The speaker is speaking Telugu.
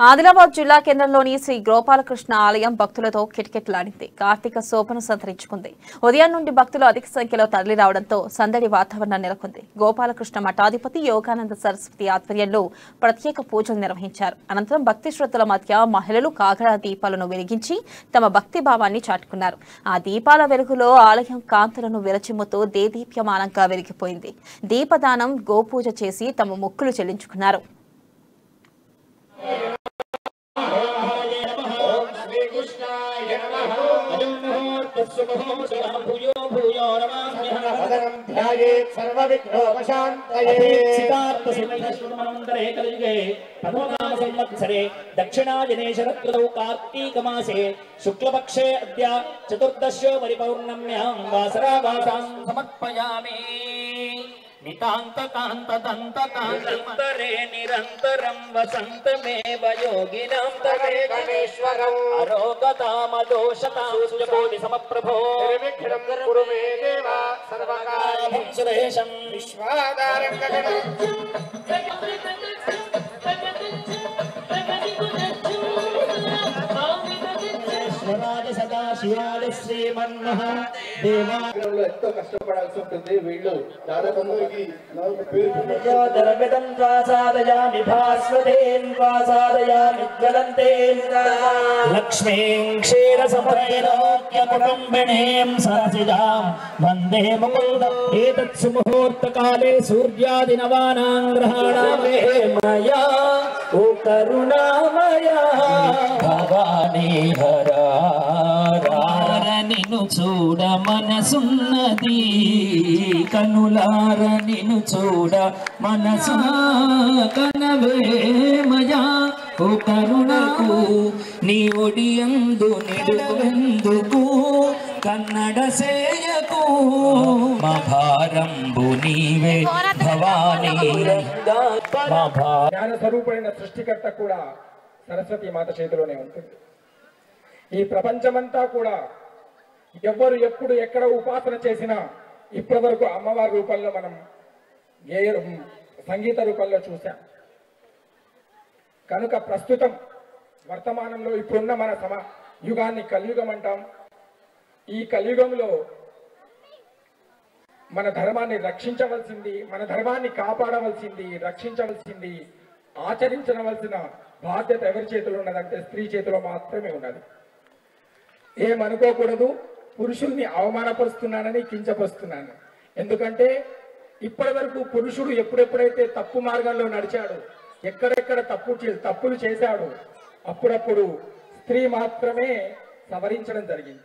ఆదిలాబాద్ జిల్లా కేంద్రంలోని శ్రీ గోపాలకృష్ణ ఆలయం భక్తులతో కిటకిటలాడింది. కార్తీక శోభను సంతరించుకుంది. ఉదయం నుండి భక్తులు అధిక సంఖ్యలో తరలి రావడంతో సందడి వాతావరణం నెలకొంది. గోపాలకృష్ణ మఠాధిపతి యోగానంద సరస్వతి ఆధ్వర్యంలో ప్రత్యేక పూజలు నిర్వహించారు. అనంతరం భక్తి శ్రద్ధల మధ్య మహిళలు కాగడా దీపాలను వెలిగించి తమ భక్తి భావాన్ని చాటుకున్నారు. ఆ దీపాల వెలుగులో ఆలయం కాంతులను విరచిమ్ముతూ దేదీప్యమానంగా వెలిగిపోయింది. దీపదానం, గోపూజ చేసి తమ మొక్కులు చెల్లించుకున్నారు. दक्षिणाजने शरत्ऋतौ कार्तीकमासे शुक्लपक्षे अद्य चतुर्दश्यो परिपौर्णम्यां वासरावासां समर्पयामि। नितान्तकान्तदन्तकान्तरे निरन्तरं वसन्तमेव योगिनां तवे गणेश्वरौ अरोगतामदोषतां सूर्यकोटि समप्रभो निर्विघ्नं कुरु मे देव सर्वकार्यं सुरेशं विश्वाधारं गगनं శివాయ శ్రీమన్మహ దేవాలయంలో ఎంతో కష్టపడాల్సి ఉంటుంది. వీళ్ళు దాదాపుకి లక్ష్మీం క్షీర సపరేణోక్యకుటుంబినీం సరసిజాం వందే ముకుందం ఏతత్సు ముహూర్తకాలే సూర్యాదినవానాం గ్రహాణాం మయా ఓ కరుణామయా భవానీ హరా నిన్ను చూడ మనసున్నది కనులార నిన్ను చూడ మనసు కనవేమయా ఓ కరుణకు నీ ఒడియందు నిడువెందుకు కన్నడ సేయకు మా భారంబు నీవే భవానీ. జ్ఞాన స్వరూపమైన సృష్టికర్త కూడా సరస్వతి మాత చేతిలోనే ఉంటుంది. ఈ ప్రపంచమంతా కూడా ఎవరు ఎప్పుడు ఎక్కడ ఉపాసన చేసినా ఇప్పటి వరకు అమ్మవారి రూపంలో మనం సంగీత రూపంలో చూసాం. కనుక ప్రస్తుతం వర్తమానంలో ఇప్పుడున్న మన యుగాన్ని కలియుగం అంటాం. ఈ కలియుగంలో మన ధర్మాన్ని రక్షించవలసింది, మన ధర్మాన్ని కాపాడవలసింది, రక్షించవలసింది, ఆచరించవలసిన బాధ్యత ఎవరి చేతిలో ఉన్నదంటే స్త్రీ చేతిలో మాత్రమే ఉన్నది. ఏమనుకోకూడదు, పురుషుల్ని అవమానపరుస్తున్నానని, కించపరుస్తున్నాను. ఎందుకంటే ఇప్పటి వరకు పురుషుడు ఎప్పుడెప్పుడైతే తప్పు మార్గంలో నడిచాడు, ఎక్కడెక్కడ తప్పులు చేశాడు, అప్పుడప్పుడు స్త్రీ మాత్రమే సవరించడం జరిగింది.